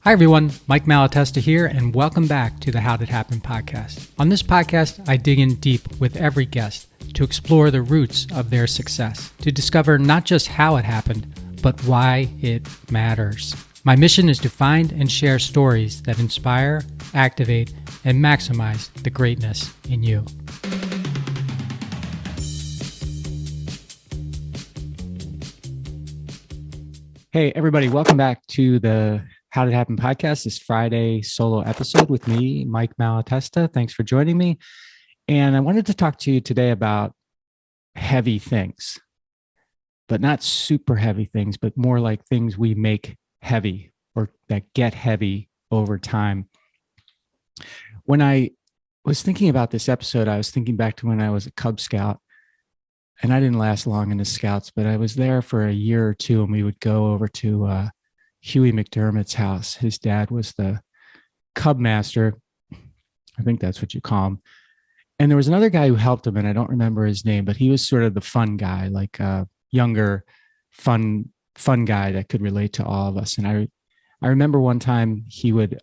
Hi everyone, Mike Malatesta here, and welcome back to the How Did Happen podcast. On this podcast, I dig in deep with every guest to explore the roots of their success, to discover not just how it happened, but why it matters. My mission is to find and share stories that inspire, activate, and maximize the greatness in you. Hey everybody, welcome back to the How Did It Happen podcast, this Friday solo episode with me, Mike Malatesta. Thanks for joining me. And I wanted to talk to you today about heavy things, but not super heavy things, but more like things we make heavy or that get heavy over time. When I was thinking about this episode, I was thinking back to when I was a Cub Scout. And I didn't last long in the Scouts, but I was there for a year or two, and we would go over to 𝘾𝙧𝙬𝙳's house. His dad was the Cub Master. I think that's what you call him. And there was another guy who helped him, and I don't remember his name, but he was sort of the fun guy, like a younger, fun guy that could relate to all of us. And I remember one time he gave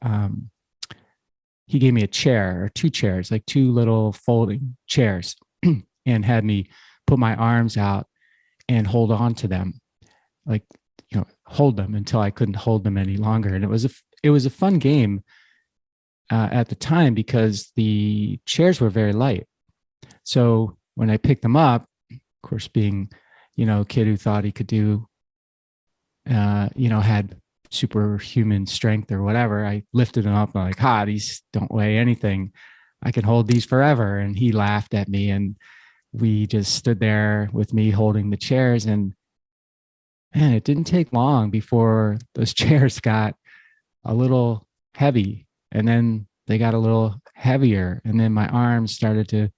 me a chair or two chairs, like two little folding chairs, and had me put my arms out and hold on to them, like, hold them until I couldn't hold them any longer. And it was a fun game at the time because the chairs were very light. So when I picked them up, of course, being, a kid who thought he could do, had superhuman strength or whatever, I lifted them up and like, these don't weigh anything. I can hold these forever. And he laughed at me, and we just stood there with me holding the chairs. And man, it didn't take long before those chairs got a little heavy, and then they got a little heavier, and then my arms started to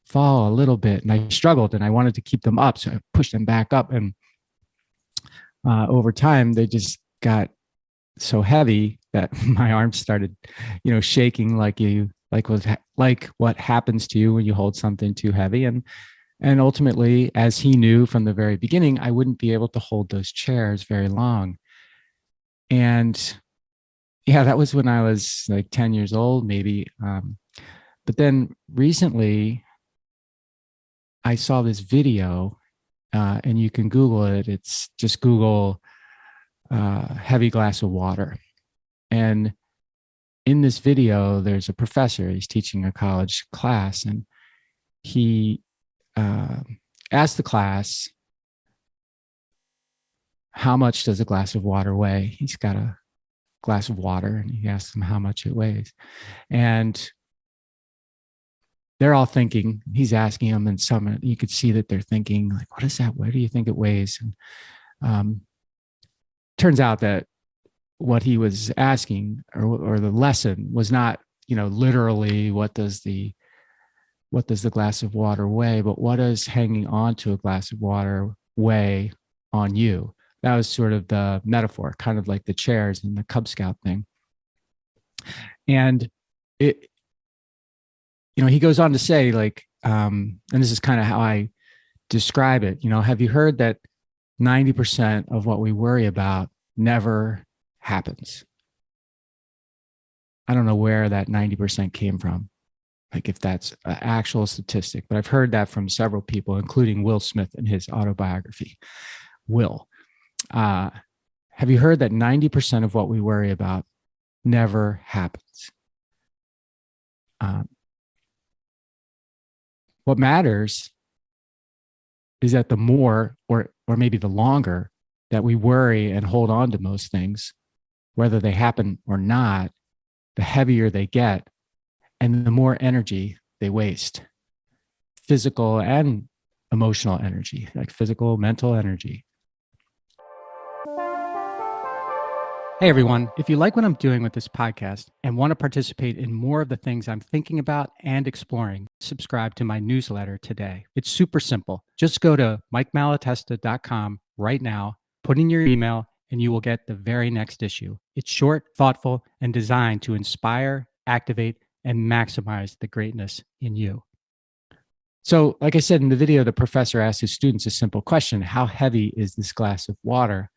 fall a little bit, and I struggled, and I wanted to keep them up, so I pushed them back up, and over time they just got so heavy that my arms started, shaking like what happens to you when you hold something too heavy. And ultimately, as he knew from the very beginning, I wouldn't be able to hold those chairs very long. And yeah, that was when I was like 10 years old, maybe. But then recently, I saw this video, and you can Google it. It's just Google heavy glass of water. And in this video, there's a professor. He's teaching a college class, and he asked the class, how much does a glass of water weigh? He's got a glass of water, and he asked them how much it weighs. And they're all thinking, he's asking them, and some, you could see that they're thinking, like, what is that? Where do you think it weighs? And turns out that what he was asking, or the lesson, was not, literally what does the glass of water weigh, but what does hanging on to a glass of water weigh on you? That was sort of the metaphor, kind of like the chairs and the Cub Scout thing. And he goes on to say, like, and this is kind of how I describe it, have you heard that 90% of what we worry about never happens? I don't know where that 90% came from, like if that's an actual statistic, but I've heard that from several people, including Will Smith in his autobiography. Will, have you heard that 90% of what we worry about never happens? What matters is that the more, or maybe the longer that we worry and hold on to most things, whether they happen or not, the heavier they get, and the more energy they waste, physical and emotional energy, like physical, mental energy. Hey everyone, if you like what I'm doing with this podcast and want to participate in more of the things I'm thinking about and exploring, subscribe to my newsletter today. It's super simple. Just go to MikeMalatesta.com right now, put in your email, and you will get the very next issue. It's short, thoughtful, and designed to inspire, activate, and maximize the greatness in you. So, like I said in the video, the professor asked his students a simple question: how heavy is this glass of water?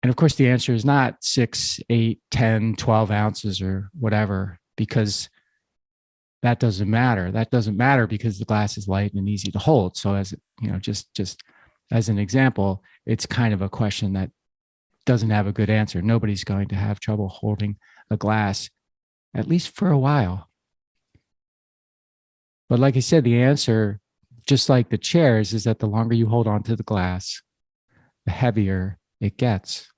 And of course, the answer is not 6, 8, 10, 12 ounces or whatever, because that doesn't matter. That doesn't matter because the glass is light and easy to hold. So as you know, just as an example, it's kind of a question that doesn't have a good answer. Nobody's going to have trouble holding a glass, at least for a while. But like I said, the answer, just like the chairs, is that the longer you hold on to the glass, the heavier it gets.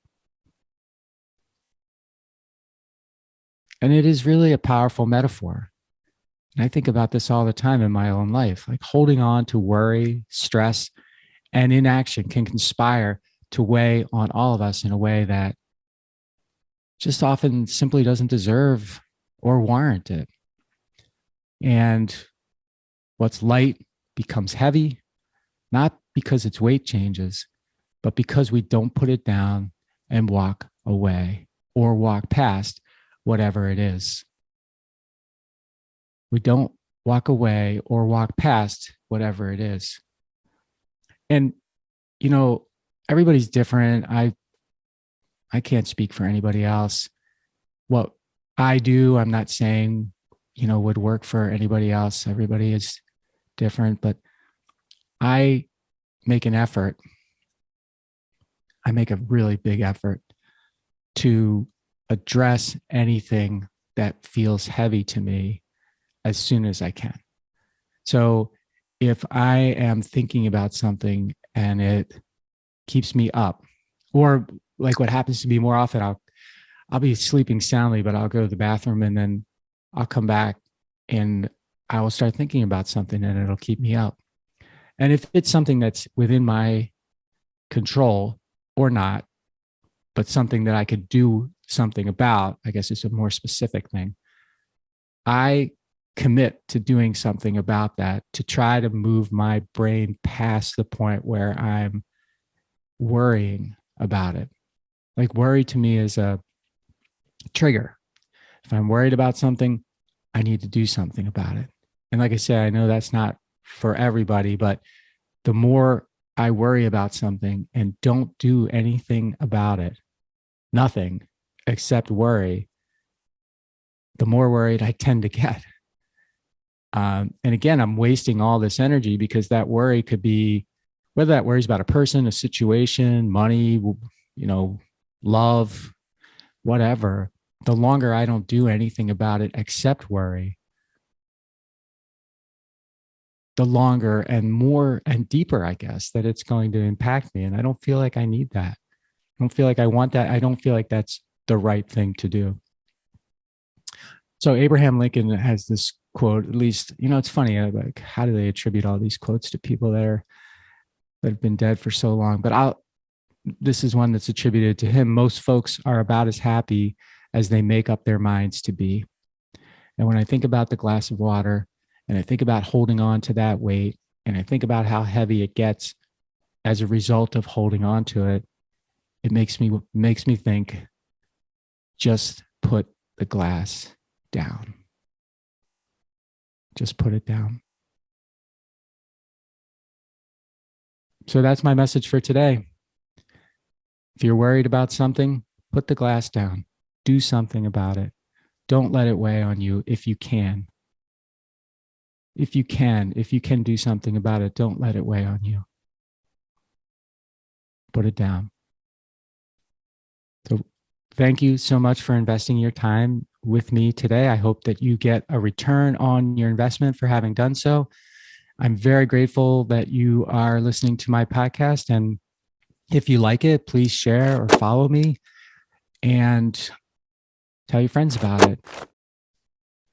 And it is really a powerful metaphor. And I think about this all the time in my own life, like holding on to worry, stress, and inaction can conspire to weigh on all of us in a way that just often simply doesn't deserve or warrant it. And what's light becomes heavy, not because its weight changes, but because we don't put it down and walk away or walk past whatever it is. We don't walk away or walk past whatever it is. And, you know, everybody's different. I can't speak for anybody else. What I do, I'm not saying, you know, would work for anybody else. Everybody is different, but I make an effort. I make a really big effort to address anything that feels heavy to me as soon as I can. So if I am thinking about something and it keeps me up, or like what happens to me more often, I'll be sleeping soundly, but I'll go to the bathroom and then I'll come back and I will start thinking about something and it'll keep me up. And if it's something that's within my control or not, but something that I could do something about, I guess it's a more specific thing, I commit to doing something about that to try to move my brain past the point where I'm worrying about it. Like worry to me is a trigger. If I'm worried about something, I need to do something about it. And like I said, I know that's not for everybody, but the more I worry about something and don't do anything about it, nothing except worry, the more worried I tend to get. And again, I'm wasting all this energy because that worry could be, whether that worry is about a person, a situation, money, you know, love, whatever. The longer I don't do anything about it except worry, the longer and more and deeper, I guess, that it's going to impact me. And I don't feel like I need that. I don't feel like I want that. I don't feel like that's the right thing to do. So Abraham Lincoln has this quote, at least, you know, it's funny, like, how do they attribute all these quotes to people that have been dead for so long? But this is one that's attributed to him. Most folks are about as happy as they make up their minds to be. And when I think about the glass of water, and I think about holding on to that weight, and I think about how heavy it gets as a result of holding on to it, it makes me think, just put the glass down. Just put it down. So that's my message for today. If you're worried about something, put the glass down. Do something about it. Don't let it weigh on you if you can. If you can do something about it, don't let it weigh on you. Put it down. So thank you so much for investing your time with me today. I hope that you get a return on your investment for having done so. I'm very grateful that you are listening to my podcast. And if you like it, please share or follow me and tell your friends about it.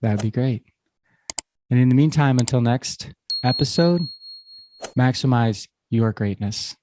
That'd be great. And in the meantime, until next episode, maximize your greatness.